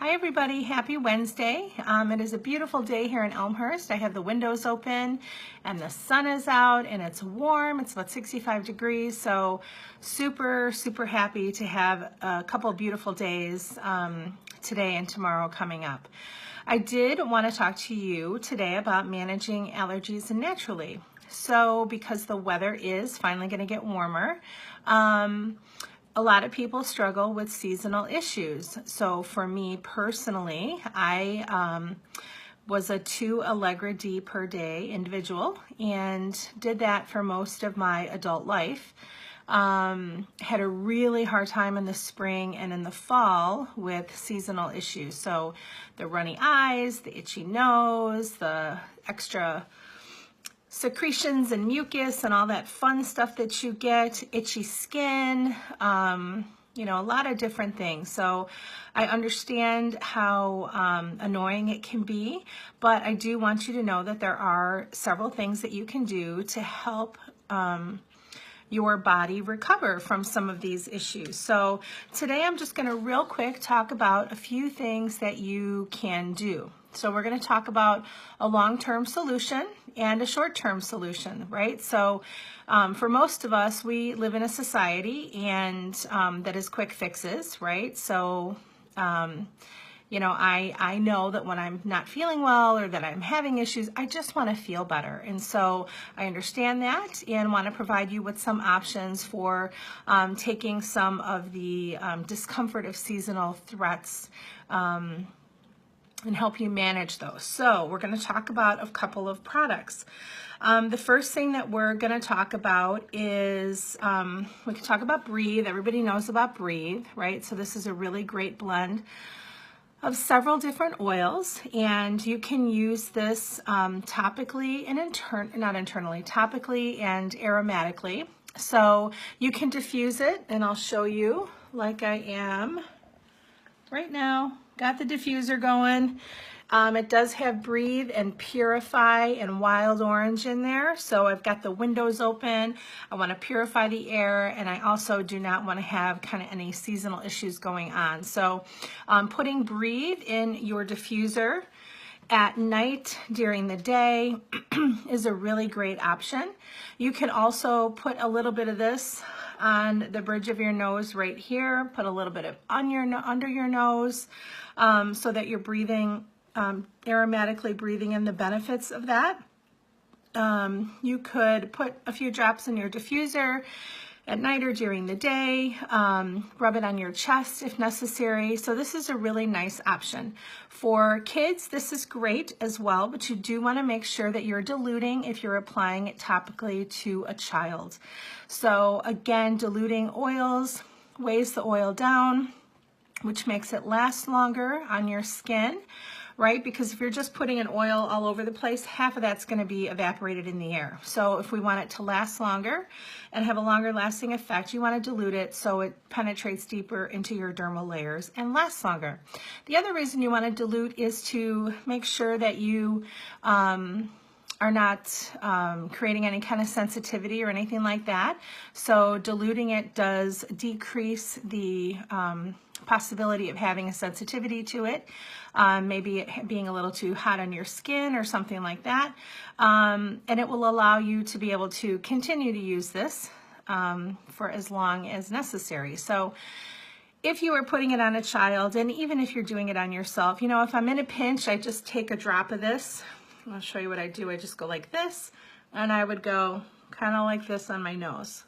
Hi everybody, happy Wednesday. It is a beautiful day here in Elmhurst. I have the windows open and the sun is out and it's warm. It's about 65 degrees, so super happy to have a couple beautiful days today and tomorrow coming up. I did want to talk to you today about managing allergies naturally. So because the weather is finally going to get warmer, a lot of people struggle with seasonal issues. So for me personally, I was a 2 Allegra D per day individual and did that for most of my adult life. Had a really hard time in the spring and in the fall with seasonal issues. So the runny eyes, the itchy nose, the extra secretions and mucus and all that fun stuff that you get, itchy skin, you know, a lot of different things. So I understand how annoying it can be, but I do want you to know that there are several things that you can do to help your body recover from some of these issues. So today I'm just going to real quick talk about a few things that you can do. So we're going to talk about a long-term solution and a short-term solution, right? So for most of us, we live in a society and that is quick fixes, right? So you know, I know that when I'm not feeling well or that I'm having issues, I just want to feel better. And so I understand that and want to provide you with some options for taking some of the discomfort of seasonal threats and help you manage those. So we're going to talk about a couple of products. The first thing that we're going to talk about is, we can talk about Breathe. Everybody knows about Breathe, right? So this is a really great blend of several different oils, and you can use this topically and topically and aromatically. So you can diffuse it, and I'll show you like I am right now. Got the diffuser going. It does have Breathe and Purify and Wild Orange in there. So I've got the windows open. I want to purify the air, and I also do not want to have kind of any seasonal issues going on. So putting Breathe in your diffuser at night during the day is a really great option. You can also put a little bit of this on the bridge of your nose right here, put a little bit of under your nose so that you're breathing, aromatically breathing in the benefits of that. You could put a few drops in your diffuser at night or during the day, rub it on your chest if necessary. So this is a really nice option. For kids, this is great as well, but you do want to make sure that you're diluting if you're applying it topically to a child. So again, diluting oils weighs the oil down, which makes it last longer on your skin, right? Because if you're just putting an oil all over the place, half of that's going to be evaporated in the air. So if we want it to last longer and have a longer lasting effect, you want to dilute it so it penetrates deeper into your dermal layers and lasts longer. The other reason you want to dilute is to make sure that you are not creating any kind of sensitivity or anything like that. So diluting it does decrease the possibility of having a sensitivity to it, maybe it being a little too hot on your skin or something like that, and it will allow you to be able to continue to use this for as long as necessary. So if you are putting it on a child, and even if you're doing it on yourself, you know, if I'm in a pinch, I just take a drop of this. I'll show you what I do. I just go like this, and I would go kind of like this on my nose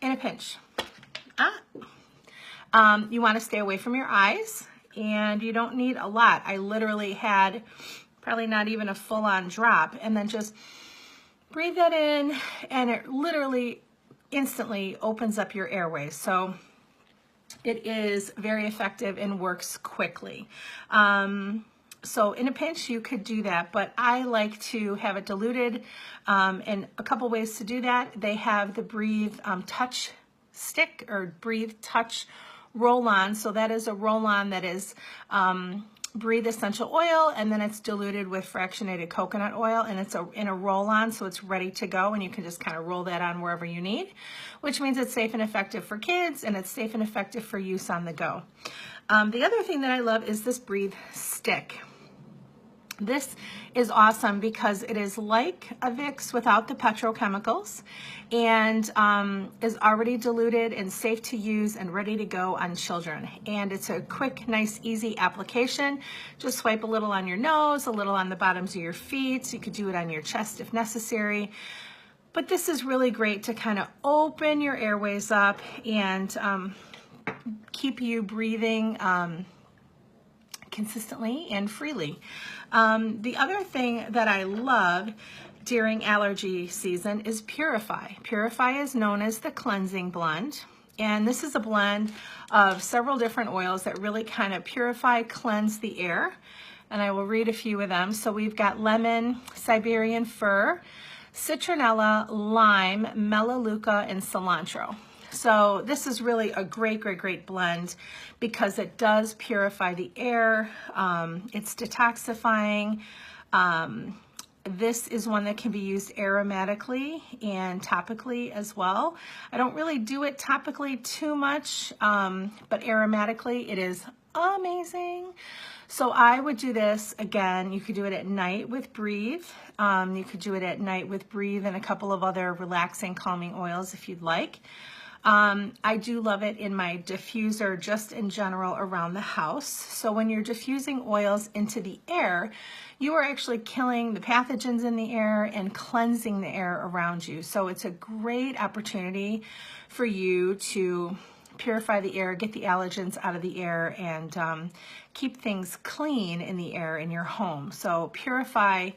in a pinch. You want to stay away from your eyes, and you don't need a lot. I literally had probably not even a full-on drop, and then just breathe that in, and it literally instantly opens up your airways. So it is very effective and works quickly. So in a pinch, you could do that, but I like to have it diluted, and a couple ways to do that. They have the Breathe Touch Stick or Breathe Touch Roll-On. So that is a roll-on that is Breathe essential oil, and then it's diluted with fractionated coconut oil, and it's in a roll-on, so it's ready to go, and you can just kind of roll that on wherever you need, which means it's safe and effective for kids, and it's safe and effective for use on the go. The other thing that I love is this Breathe stick. This is awesome because it is like a Vicks without the petrochemicals, and is already diluted and safe to use and ready to go on children. And it's a quick, nice, easy application. Just swipe a little on your nose, a little on the bottoms of your feet. You could do it on your chest if necessary. But this is really great to kind of open your airways up and keep you breathing consistently and freely. The other thing that I love during allergy season is Purify. Purify is known as the cleansing blend, and this is a blend of several different oils that really kind of purify, cleanse the air, and I will read a few of them. So we've got lemon, Siberian fir, citronella, lime, melaleuca, and cilantro. So this is really a great, great, great blend because it does purify the air. It's detoxifying. This is one that can be used aromatically and topically as well. I don't really do it topically too much, but aromatically it is amazing. So I would do this, again, you could do it at night with Breathe. You could do it at night with Breathe and a couple of other relaxing, calming oils if you'd like. I do love it in my diffuser just in general around the house. So when you're diffusing oils into the air, you are actually killing the pathogens in the air and cleansing the air around you. So it's a great opportunity for you to purify the air, get the allergens out of the air, and keep things clean in the air in your home. So Purify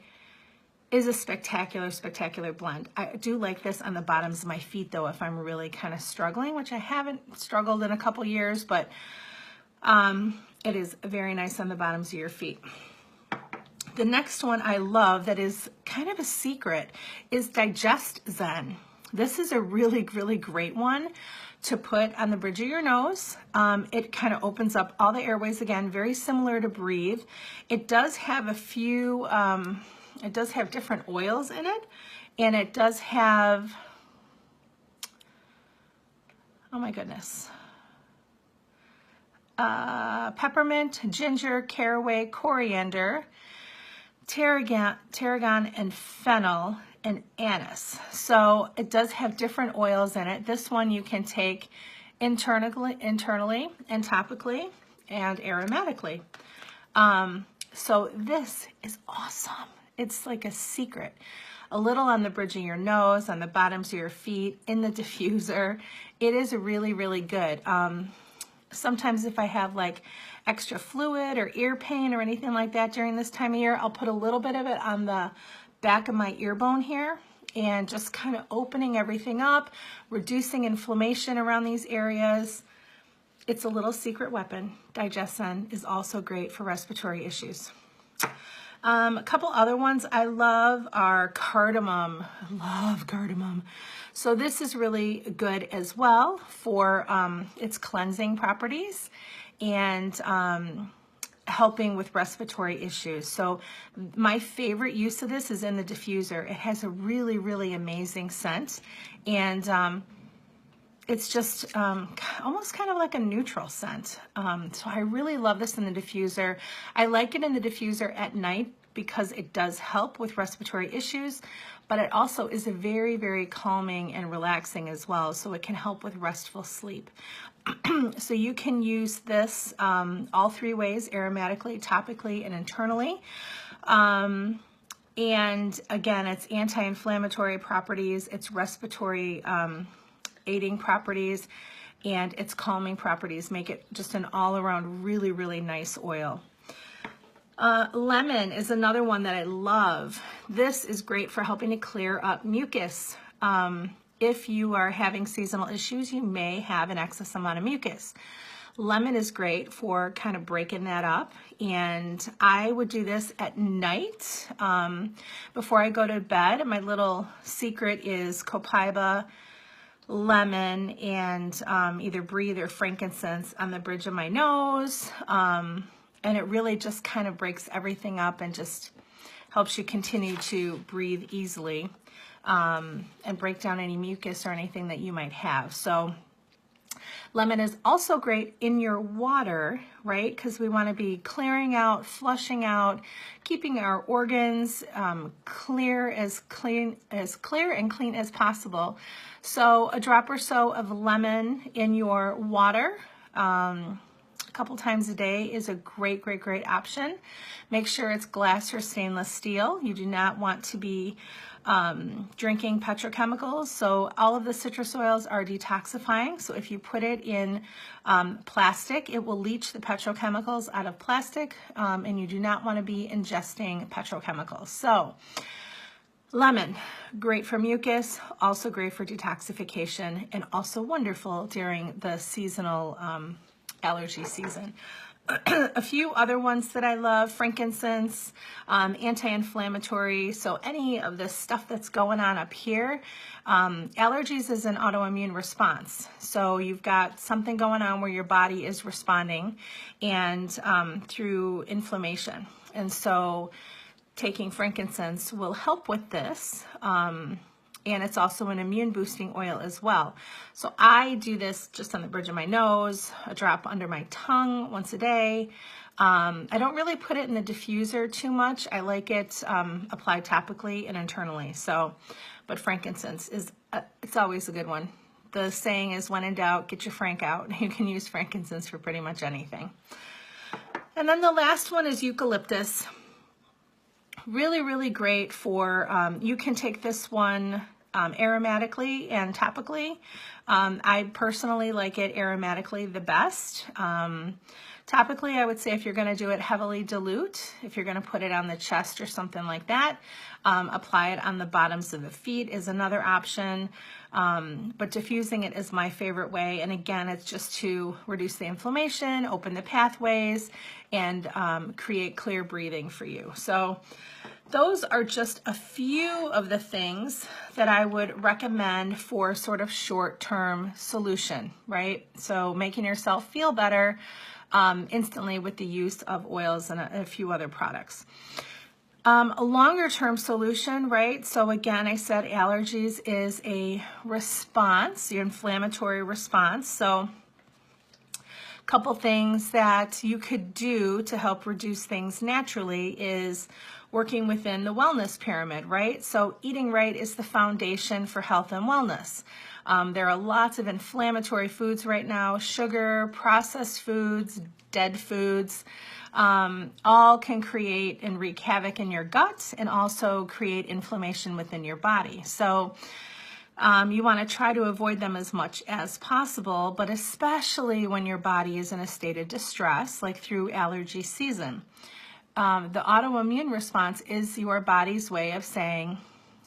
is a spectacular, spectacular blend. I do like this on the bottoms of my feet though, if I'm really kind of struggling, which I haven't struggled in a couple years, but it is very nice on the bottoms of your feet. The next one I love that is kind of a secret is Digest Zen. This is a really, really great one to put on the bridge of your nose. It kind of opens up all the airways again, very similar to Breathe. It does have a few, it does have different oils in it, and it does have, oh my goodness, peppermint, ginger, caraway, coriander, tarragon, and fennel, and anise. So it does have different oils in it. This one you can take internally and topically and aromatically. So this is awesome. It's like a secret. A little on the bridge of your nose, on the bottoms of your feet, in the diffuser. It is really, really good. Sometimes if I have like extra fluid or ear pain or anything like that during this time of year, I'll put a little bit of it on the back of my ear bone here and just kind of opening everything up, reducing inflammation around these areas. It's a little secret weapon. Digestion is also great for respiratory issues. A couple other ones I love are cardamom. I love cardamom. So this is really good as well for its cleansing properties and helping with respiratory issues. So my favorite use of this is in the diffuser. It has a really, really amazing scent, and it's just almost kind of like a neutral scent. So I really love this in the diffuser. I like it in the diffuser at night because it does help with respiratory issues, but it also is a very, very calming and relaxing as well. So it can help with restful sleep. So you can use this all three ways: aromatically, topically, and internally. And again, it's anti-inflammatory properties, it's respiratory aiding properties, and its calming properties make it just an all-around really, really nice oil. Lemon is another one that I love. This is great for helping to clear up mucus. If you are having seasonal issues, you may have an excess amount of mucus. Lemon is great for kind of breaking that up, and I would do this at night before I go to bed. My little secret is copaiba, lemon, and either Breathe or frankincense on the bridge of my nose. And it really just kind of breaks everything up and just helps you continue to breathe easily, and break down any mucus or anything that you might have. So lemon is also great in your water, right? Because we want to be clearing out, flushing out, keeping our organs clear and clean as possible. So a drop or so of lemon in your water, a couple times a day is a great option. Make sure it's glass or stainless steel. You do not want to be drinking petrochemicals. So all of the citrus oils are detoxifying. So if you put it in plastic, it will leach the petrochemicals out of plastic, and you do not want to be ingesting petrochemicals. So lemon, great for mucus, also great for detoxification, and also wonderful during the seasonal allergy season. A few other ones that I love: frankincense, anti-inflammatory. So any of this stuff that's going on up here, allergies is an autoimmune response. So you've got something going on where your body is responding, and through inflammation. And so taking frankincense will help with this. And it's also an immune boosting oil as well. So I do this just on the bridge of my nose, a drop under my tongue once a day. I don't really put it in the diffuser too much. I like it applied topically and internally. So, but frankincense is, it's always a good one. The saying is, when in doubt, get your frank out. You can use frankincense for pretty much anything. And then the last one is eucalyptus. Really great for, you can take this one aromatically and topically. I personally like it aromatically the best. Topically, I would say if you're going to do it, heavily dilute. If you're going to put it on the chest or something like that, apply it on the bottoms of the feet is another option. But diffusing it is my favorite way. And again, it's just to reduce the inflammation, open the pathways, and create clear breathing for you. So those are just a few of the things that I would recommend for sort of short-term solution, right? So making yourself feel better instantly with the use of oils and a few other products. A longer-term solution, right? So again, I said allergies is a response, your inflammatory response. So a couple things that you could do to help reduce things naturally is working within the wellness pyramid, right? So eating right is the foundation for health and wellness. There are lots of inflammatory foods right now: sugar, processed foods, dead foods. All can create and wreak havoc in your gut and also create inflammation within your body. So you want to try to avoid them as much as possible, but especially when your body is in a state of distress, like through allergy season. The autoimmune response is your body's way of saying,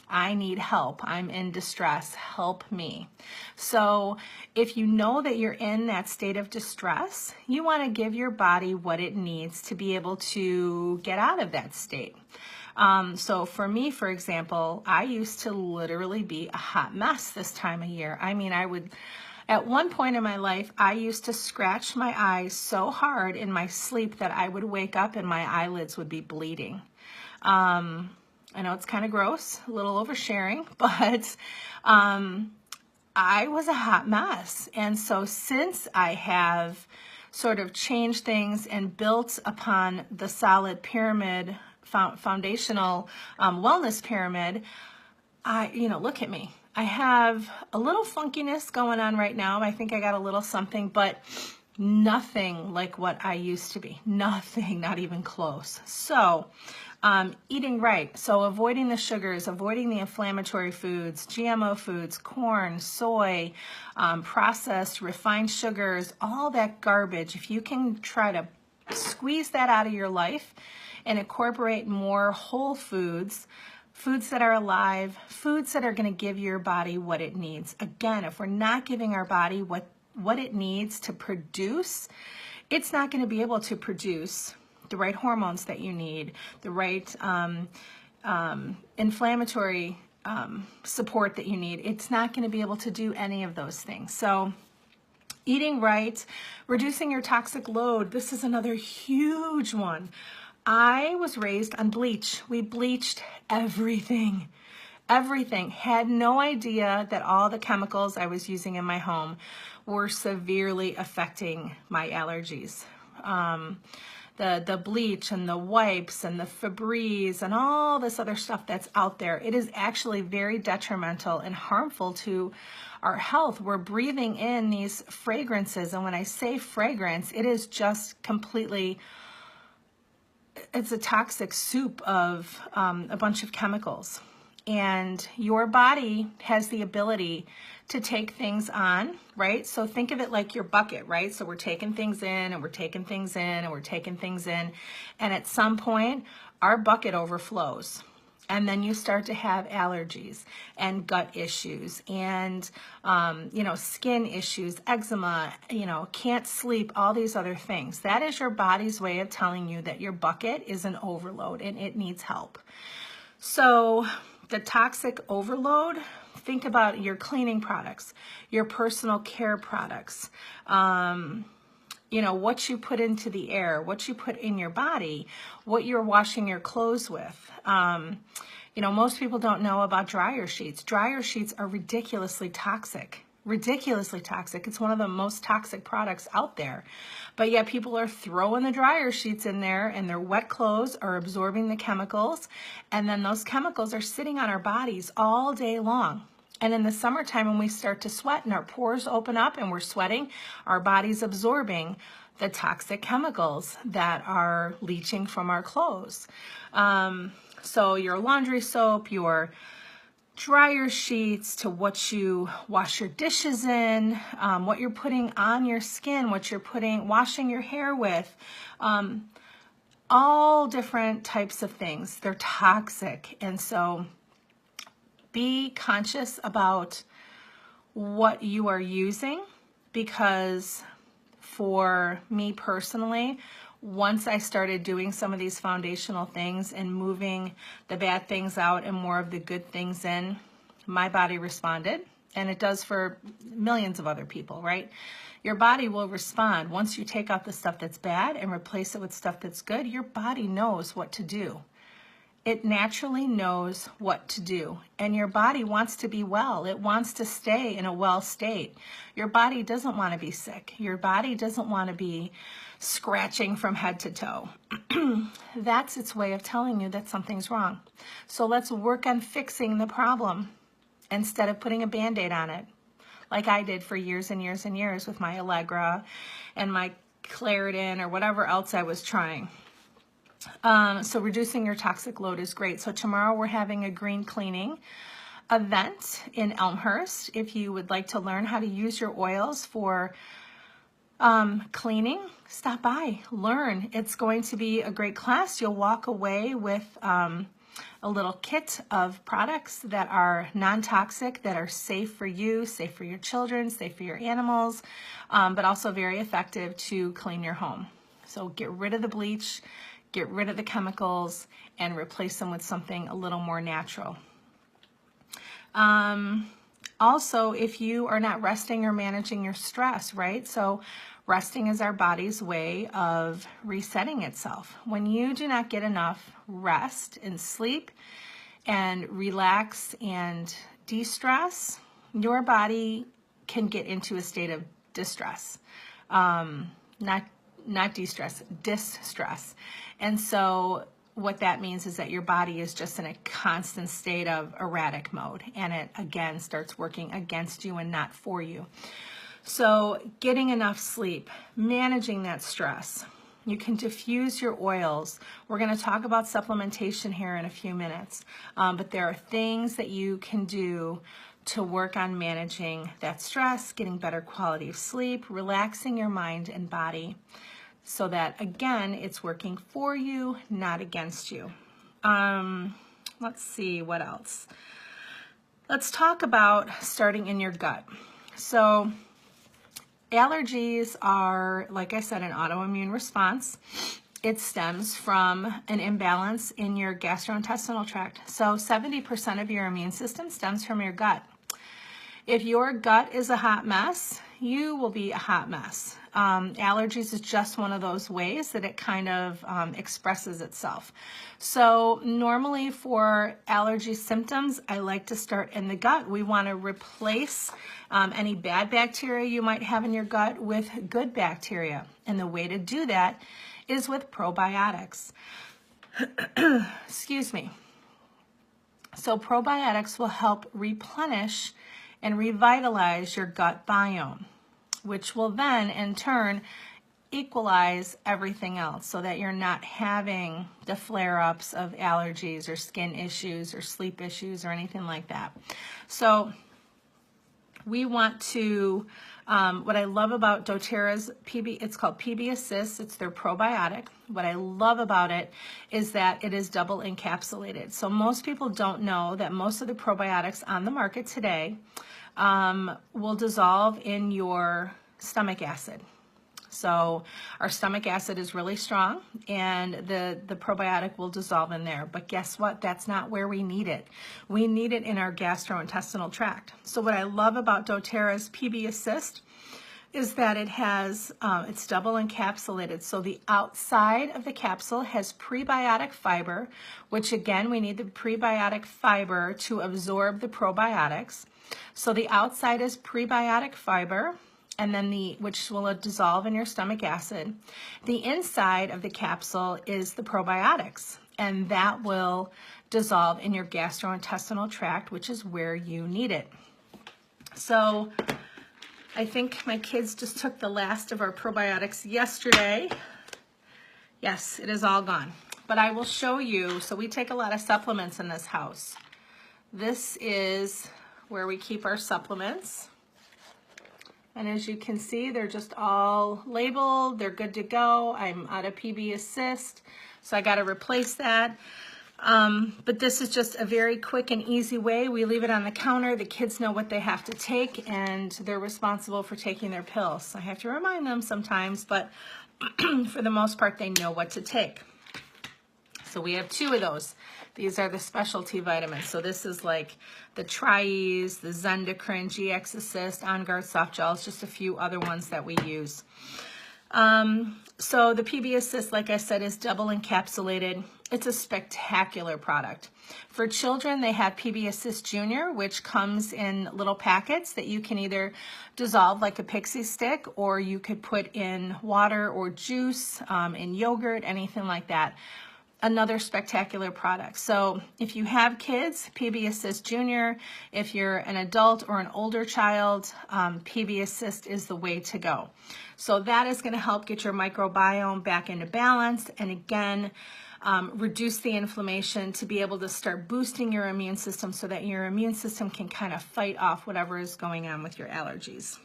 I need help. I'm in distress. Help me. So if you know that you're in that state of distress, you want to give your body what it needs to be able to get out of that state. So for me, for example, I used to literally be a hot mess this time of year. I mean, at one point in my life, I used to scratch my eyes so hard in my sleep that I would wake up and my eyelids would be bleeding. I know it's kind of gross, a little oversharing, but I was a hot mess. And so since I have sort of changed things and built upon the solid pyramid, foundational wellness pyramid, look at me. I have a little funkiness going on right now. I think I got a little something, but nothing like what I used to be. Nothing, not even close. So eating right. So avoiding the sugars, avoiding the inflammatory foods, GMO foods, corn, soy, processed, refined sugars, all that garbage. If you can try to squeeze that out of your life and incorporate more whole foods, foods that are alive, foods that are going to give your body what it needs. Again, if we're not giving our body what it needs to produce, it's not going to be able to produce the right hormones that you need, the right inflammatory support that you need. It's not going to be able to do any of those things. So Eating right, reducing your toxic load. This is another huge one. I was raised on bleach. We bleached everything. Everything. Had no idea that all the chemicals I was using in my home were severely affecting my allergies. The bleach and the wipes and the Febreze and all this other stuff that's out there, it is actually very detrimental and harmful to our health. We're breathing in these fragrances, and when I say fragrance, it is just completely, it's a toxic soup of a bunch of chemicals. And your body has the ability to take things on, right? So think of it like your bucket, right? So we're taking things in and we're taking things in and we're taking things in. And at some point, our bucket overflows. And then you start to have allergies and gut issues and, skin issues, eczema, can't sleep, all these other things. That is your body's way of telling you that your bucket is an overload and it needs help. So the toxic overload, think about your cleaning products, your personal care products, what you put into the air, what you put in your body, what you're washing your clothes with. Most people don't know about dryer sheets. Dryer sheets are ridiculously toxic. Ridiculously toxic. It's one of the most toxic products out there. But yet people are throwing the dryer sheets in there and their wet clothes are absorbing the chemicals. And then those chemicals are sitting on our bodies all day long. And in the summertime when we start to sweat and our pores open up and we're sweating, our body's absorbing the toxic chemicals that are leaching from our clothes. So your laundry soap, your dryer sheets, to what you wash your dishes in, what you're putting on your skin, what you're washing your hair with, all different types of things. They're toxic. And so be conscious about what you are using, because for me personally, once I started doing some of these foundational things and moving the bad things out and more of the good things in, my body responded. And it does for millions of other people, right? Your body will respond. Once you take out the stuff that's bad and replace it with stuff that's good, your body knows what to do. It naturally knows what to do. And your body wants to be well. It wants to stay in a well state. Your body doesn't want to be sick. Your body doesn't want to be scratching from head to toe. That's its way of telling you that something's wrong. So let's work on fixing the problem instead of putting a Band-Aid on it, like I did for years and years and years with my Allegra and my Claritin or whatever else I was trying. So reducing your toxic load is great. So tomorrow we're having a green cleaning event in Elmhurst. If you would like to learn how to use your oils for cleaning, stop by, learn. It's going to be a great class. You'll walk away with a little kit of products that are non-toxic, that are safe for you, safe for your children, safe for your animals, but also very effective to clean your home. So get rid of the bleach, get rid of the chemicals, and replace them with something a little more natural. Also, if you are not resting or managing your stress, right? So resting is our body's way of resetting itself. When you do not get enough rest and sleep and relax and de-stress, your body can get into a state of distress. Not de-stress, distress. And so what that means is that your body is just in a constant state of erratic mode, and it again starts working against you and not for you. So getting enough sleep, managing that stress. You can diffuse your oils. We're going to talk about supplementation here in a few minutes, but there are things that you can do to work on managing that stress, getting better quality of sleep, relaxing your mind and body, so that, again, it's working for you, not against you. Let's see, what else? Let's talk about starting in your gut. So allergies are, like I said, an autoimmune response. It stems from an imbalance in your gastrointestinal tract. So 70% of your immune system stems from your gut. If your gut is a hot mess, you will be a hot mess. Allergies is just one of those ways that it kind of expresses itself. So normally for allergy symptoms, I like to start in the gut. We want to replace any bad bacteria you might have in your gut with good bacteria. And the way to do that is with probiotics. Excuse me. So probiotics will help replenish and revitalize your gut biome, which will then in turn equalize everything else so that you're not having the flare-ups of allergies or skin issues or sleep issues or anything like that. So we want to, what I love about doTERRA's PB, it's called PB Assist, it's their probiotic. What I love about it is that it is double encapsulated. So most people don't know that most of the probiotics on the market today will dissolve in your stomach acid. So our stomach acid is really strong and the probiotic will dissolve in there. But guess what? That's not where we need it. We need it in our gastrointestinal tract. So what I love about doTERRA's PB Assist is that it has, it's double encapsulated. So the outside of the capsule has prebiotic fiber, which again, we need the prebiotic fiber to absorb the probiotics. So the outside is prebiotic fiber, and then which will dissolve in your stomach acid. The inside of the capsule is the probiotics, and that will dissolve in your gastrointestinal tract, which is where you need it. So I think my kids just took the last of our probiotics yesterday. Yes, it is all gone. But I will show you, so we take a lot of supplements in this house. This is where we keep our supplements. And as you can see, they're just all labeled. They're good to go. I'm out of PB Assist, so I got to replace that. But this is just a very quick and easy way. We leave it on the counter. The kids know what they have to take, and they're responsible for taking their pills. I have to remind them sometimes, but for the most part, they know what to take. So we have 2 of those. These are the specialty vitamins. So this is like the Tri-Ease, the Zendocrine, GX Assist, On Guard Soft Gels, just a few other ones that we use. So the PB Assist, like I said, is double encapsulated. It's a spectacular product. For children, they have PB Assist Junior, which comes in little packets that you can either dissolve like a pixie stick, or you could put in water or juice, in yogurt, anything like that. Another spectacular product. So if you have kids, PB Assist Junior. If you're an adult or an older child, PB Assist is the way to go. So that is going to help get your microbiome back into balance, and again, reduce the inflammation to be able to start boosting your immune system so that your immune system can kind of fight off whatever is going on with your allergies.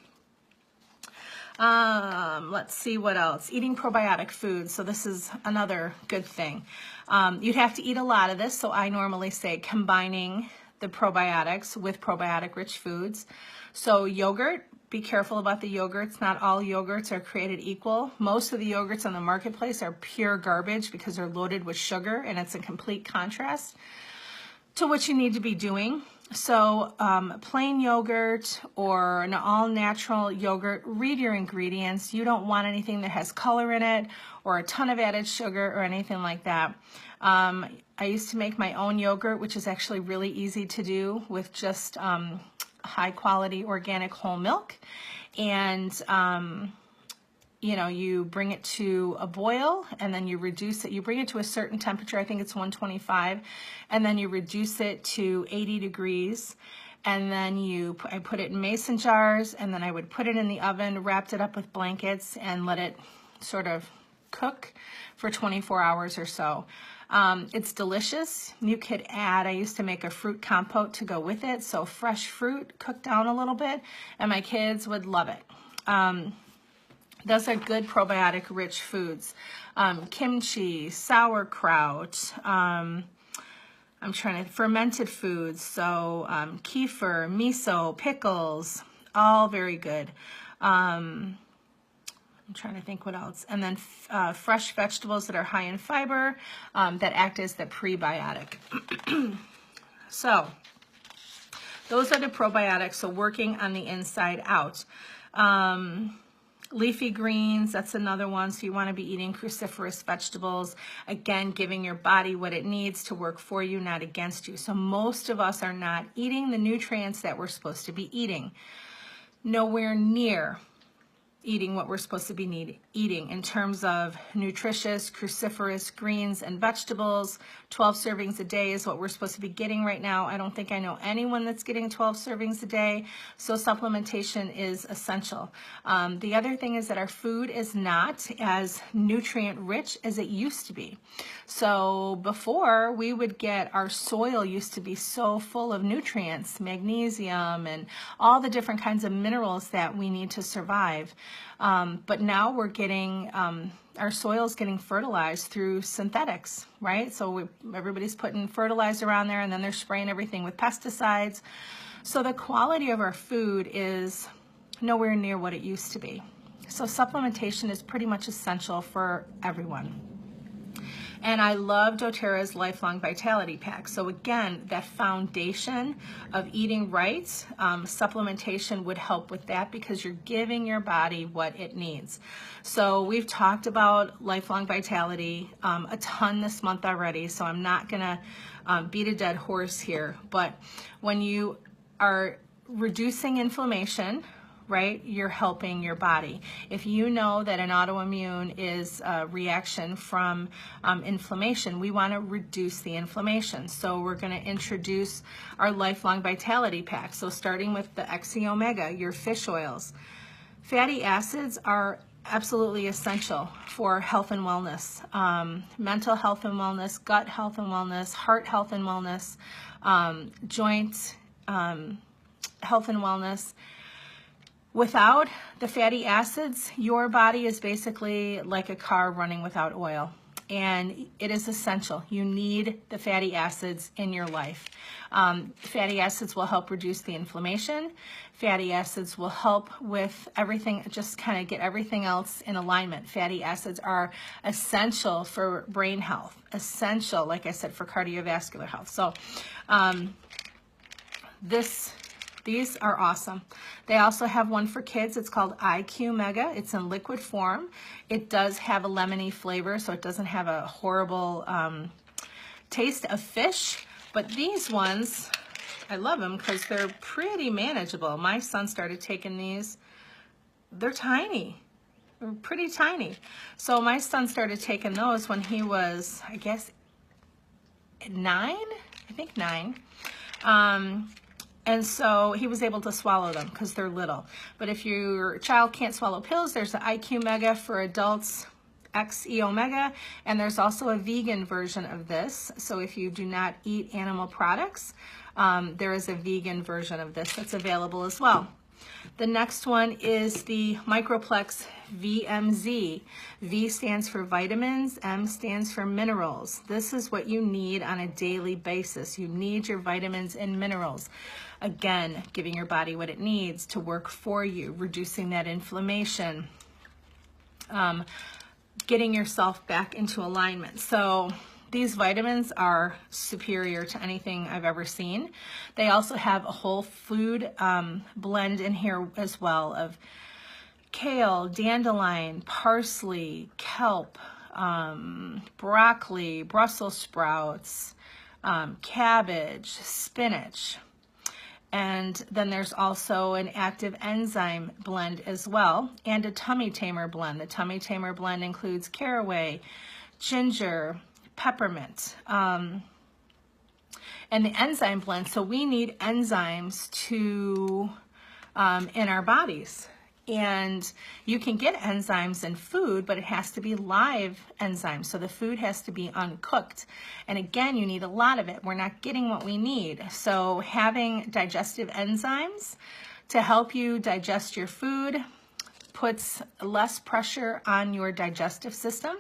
Let's see what else. Eating probiotic foods. So this is another good thing. You'd have to eat a lot of this. So I normally say combining the probiotics with probiotic-rich foods. So yogurt, be careful about the yogurts. Not all yogurts are created equal. Most of the yogurts on the marketplace are pure garbage because they're loaded with sugar, and it's a complete contrast to what you need to be doing. So plain yogurt or an all-natural yogurt, read your ingredients. You don't want anything that has color in it or a ton of added sugar or anything like that. I used to make my own yogurt, which is actually really easy to do with just high-quality organic whole milk. And you know, you bring it to a boil and then you reduce it. You bring it to a certain temperature, I think it's 125, and then you reduce it to 80 degrees. And then I put it in mason jars, and then I would put it in the oven, wrapped it up with blankets, and let it sort of cook for 24 hours or so. It's delicious. You could add, I used to make a fruit compote to go with it, so fresh fruit cooked down a little bit, and my kids would love it. Those are good probiotic-rich foods. Kimchi, sauerkraut, fermented foods, so kefir, miso, pickles, all very good. I'm trying to think what else. And then fresh vegetables that are high in fiber that act as the prebiotic. So those are the probiotics, so working on the inside out. Leafy greens, that's another one. So you want to be eating cruciferous vegetables. Again, giving your body what it needs to work for you, not against you. So most of us are not eating the nutrients that we're supposed to be eating. Nowhere near eating what we're supposed to be eating in terms of nutritious, cruciferous greens and vegetables. 12 servings a day is what we're supposed to be getting right now. I don't think I know anyone that's getting 12 servings a day, so supplementation is essential. The other thing is that our food is not as nutrient rich as it used to be. So before, we would get, our soil used to be so full of nutrients, magnesium and all the different kinds of minerals that we need to survive. But now we're getting, our soil's getting fertilized through synthetics, right? So everybody's putting fertilizer on there, and then they're spraying everything with pesticides. So the quality of our food is nowhere near what it used to be. So supplementation is pretty much essential for everyone. And I love doTERRA's Lifelong Vitality Pack. So again, that foundation of eating right, supplementation would help with that because you're giving your body what it needs. So we've talked about Lifelong Vitality a ton this month already, so I'm not gonna beat a dead horse here. But when you are reducing inflammation, right, you're helping your body. If you know that an autoimmune is a reaction from inflammation, we want to reduce the inflammation. So we're going to introduce our Lifelong Vitality Pack. So starting with the XE Omega, your fish oils. Fatty acids are absolutely essential for health and wellness, mental health and wellness, gut health and wellness, heart health and wellness, joint health and wellness. Without the fatty acids, your body is basically like a car running without oil, and it is essential. You need the fatty acids in your life. Fatty acids will help reduce the inflammation. Fatty acids will help with everything, just kind of get everything else in alignment. Fatty acids are essential for brain health, essential, like I said, for cardiovascular health. So these are awesome. They also have one for kids. It's called IQ Mega. It's in liquid form. It does have a lemony flavor, so it doesn't have a horrible taste of fish. But these ones, I love them because they're pretty manageable. My son started taking these. They're tiny. They're pretty tiny. So my son started taking those when he was, I guess, 9? I think 9. And so he was able to swallow them because they're little. But if your child can't swallow pills, there's the IQ Mega for adults, XE Omega, and there's also a vegan version of this. So if you do not eat animal products, there is a vegan version of this that's available as well. The next one is the Microplex VMZ. V stands for vitamins, M stands for minerals. This is what you need on a daily basis. You need your vitamins and minerals. Again, giving your body what it needs to work for you, reducing that inflammation, getting yourself back into alignment. So these vitamins are superior to anything I've ever seen. They also have a whole food blend in here as well of kale, dandelion, parsley, kelp, broccoli, Brussels sprouts, cabbage, spinach. And then there's also an active enzyme blend as well, and a tummy tamer blend. The tummy tamer blend includes caraway, ginger, peppermint, and the enzyme blend. So we need enzymes to in our bodies. And you can get enzymes in food, but it has to be live enzymes. So the food has to be uncooked. And again, you need a lot of it. We're not getting what we need. So having digestive enzymes to help you digest your food puts less pressure on your digestive system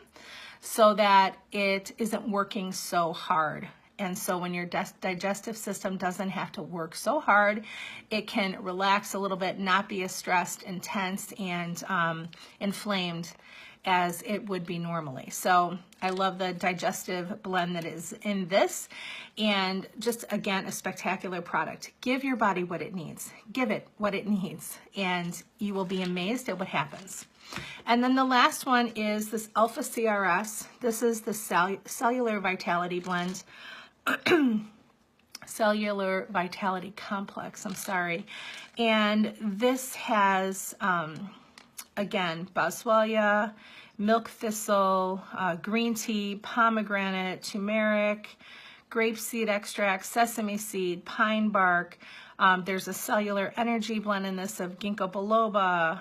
so that it isn't working so hard. And so when your digestive system doesn't have to work so hard, it can relax a little bit, not be as stressed, intense, and inflamed as it would be normally. So I love the digestive blend that is in this, and just again, a spectacular product. Give your body what it needs. Give it what it needs, and you will be amazed at what happens. And then the last one is this Alpha CRS. This is the Cellular Vitality Blend. Cellular Vitality Complex, I'm sorry. And this has, again, boswellia, milk thistle, green tea, pomegranate, turmeric, grapeseed extract, sesame seed, pine bark. There's a cellular energy blend in this of ginkgo biloba,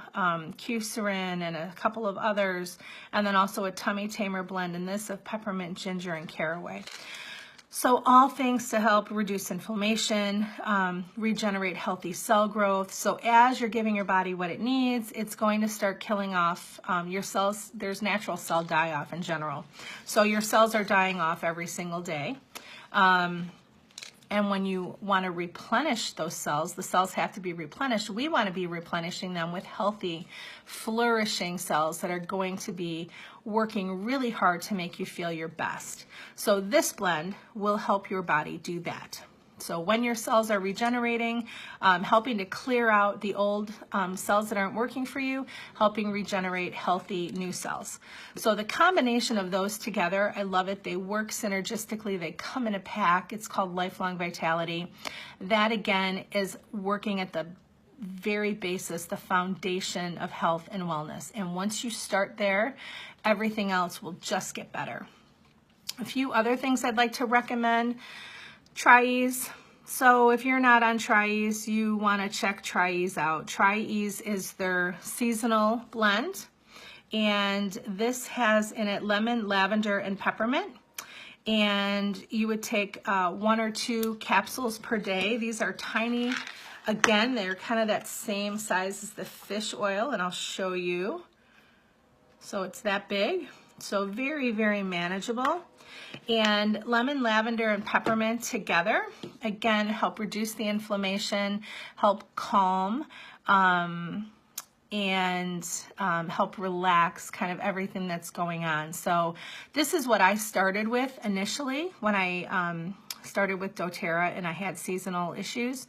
cusarin, and a couple of others. And then also a tummy tamer blend in this of peppermint, ginger, and caraway. So all things to help reduce inflammation, regenerate healthy cell growth. So as you're giving your body what it needs, it's going to start killing off your cells. There's natural cell die-off in general. So your cells are dying off every single day. And when you want to replenish those cells, the cells have to be replenished. We want to be replenishing them with healthy, flourishing cells that are going to be working really hard to make you feel your best. So this blend will help your body do that. So when your cells are regenerating, helping to clear out the old cells that aren't working for you, helping regenerate healthy new cells. So the combination of those together, I love it. They work synergistically. They come in a pack. It's called Lifelong Vitality. That again is working at the very basis, the foundation of health and wellness. And once you start there, everything else will just get better. A few other things I'd like to recommend. Tri-Ease. So if you're not on Tri-Ease, you want to check Tri-Ease out. Tri-Ease is their seasonal blend, and this has in it lemon, lavender, and peppermint. And you would take 1 or 2 capsules per day. These are tiny. Again, they're kind of that same size as the fish oil, and I'll show you. So it's that big. So very, very manageable. And lemon, lavender, and peppermint together, again, help reduce the inflammation, help calm, and help relax kind of everything that's going on. So this is what I started with initially when I started with doTERRA and I had seasonal issues.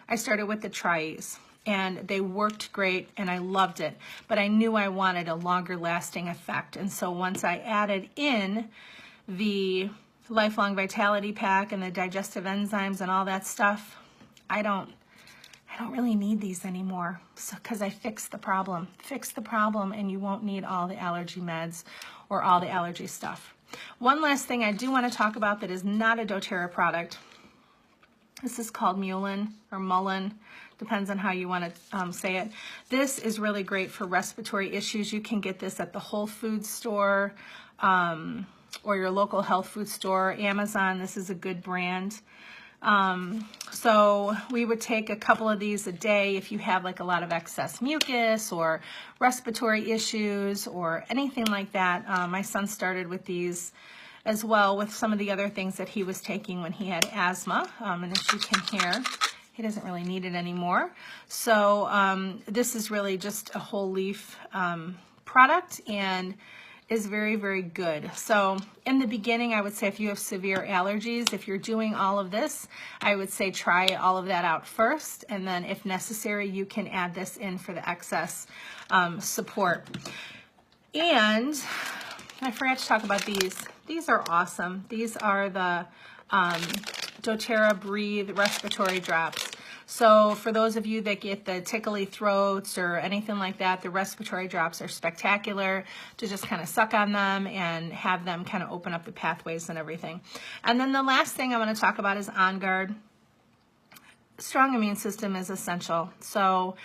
I started with the Tri-Ease, and they worked great, and I loved it. But I knew I wanted a longer lasting effect. And so once I added in the Lifelong Vitality Pack and the digestive enzymes and all that stuff, I don't really need these anymore, because I fixed the problem. Fix the problem, and you won't need all the allergy meds or all the allergy stuff. One last thing I do want to talk about that is not a doTERRA product. This is called Mullein or Mullein, depends on how you want to say it. This is really great for respiratory issues. You can get this at the Whole Foods store or your local health food store, Amazon. This is a good brand. So we would take a couple of these a day if you have like a lot of excess mucus or respiratory issues or anything like that. My son started with these as well with some of the other things that he was taking when he had asthma. And as you can hear, he doesn't really need it anymore. So this is really just a whole leaf product and is very, very good. So in the beginning, I would say if you have severe allergies, if you're doing all of this, I would say try all of that out first. And then if necessary, you can add this in for the excess support. And I forgot to talk about these. These are awesome. These are the doTERRA Breathe Respiratory Drops. So for those of you that get the tickly throats or anything like that, the respiratory drops are spectacular to just kind of suck on them and have them kind of open up the pathways and everything. And then the last thing I want to talk about is On Guard. Strong immune system is essential. So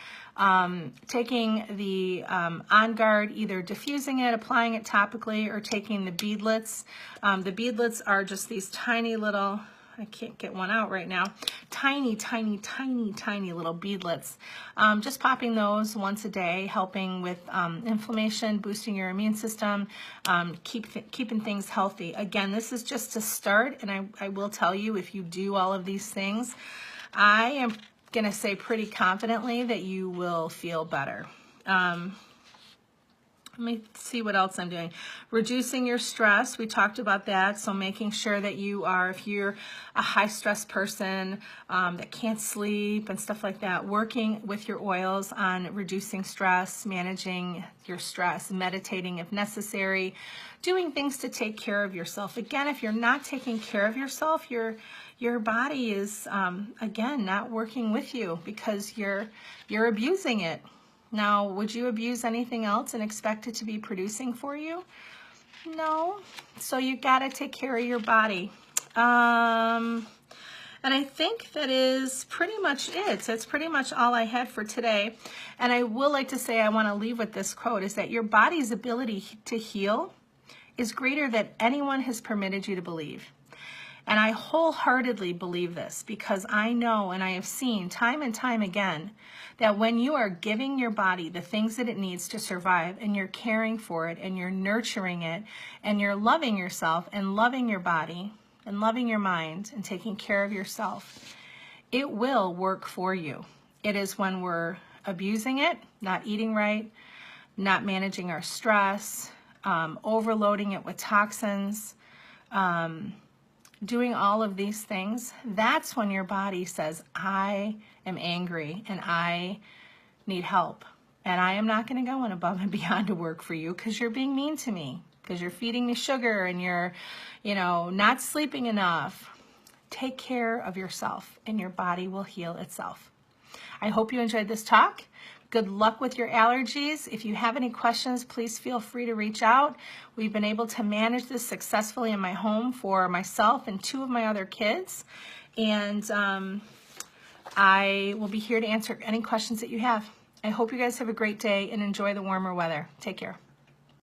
taking the On Guard, either diffusing it, applying it topically, or taking the beadlets. The beadlets are just these tiny little, I can't get one out right now, tiny, tiny, tiny, tiny little beadlets. Just popping those once a day, helping with inflammation, boosting your immune system, keeping things healthy. Again, this is just a start, and I will tell you, if you do all of these things, I am going to say pretty confidently that you will feel better. Let me see what else I'm doing. Reducing your stress, we talked about that. So making sure that you are, if you're a high stress person that can't sleep and stuff like that, working with your oils on reducing stress, managing your stress, meditating if necessary, doing things to take care of yourself. Again, if you're not taking care of yourself, your body is, again, not working with you because you're abusing it. Now, would you abuse anything else and expect it to be producing for you? No. So you got to take care of your body. And I think that is pretty much it. That's pretty much all I had for today. And I will like to say, I want to leave with this quote, is that your body's ability to heal is greater than anyone has permitted you to believe. And I wholeheartedly believe this because I know and I have seen time and time again that when you are giving your body the things that it needs to survive and you're caring for it and you're nurturing it and you're loving yourself and loving your body and loving your mind and taking care of yourself, it will work for you. It is when we're abusing it, not eating right, not managing our stress, overloading it with toxins, doing all of these things, that's when your body says, I am angry and I need help. And I am not going to go in above and beyond to work for you because you're being mean to me, because you're feeding me sugar and you're, not sleeping enough. Take care of yourself and your body will heal itself. I hope you enjoyed this talk. Good luck with your allergies. If you have any questions, please feel free to reach out. We've been able to manage this successfully in my home for myself and 2 of my other kids. And I will be here to answer any questions that you have. I hope you guys have a great day and enjoy the warmer weather. Take care.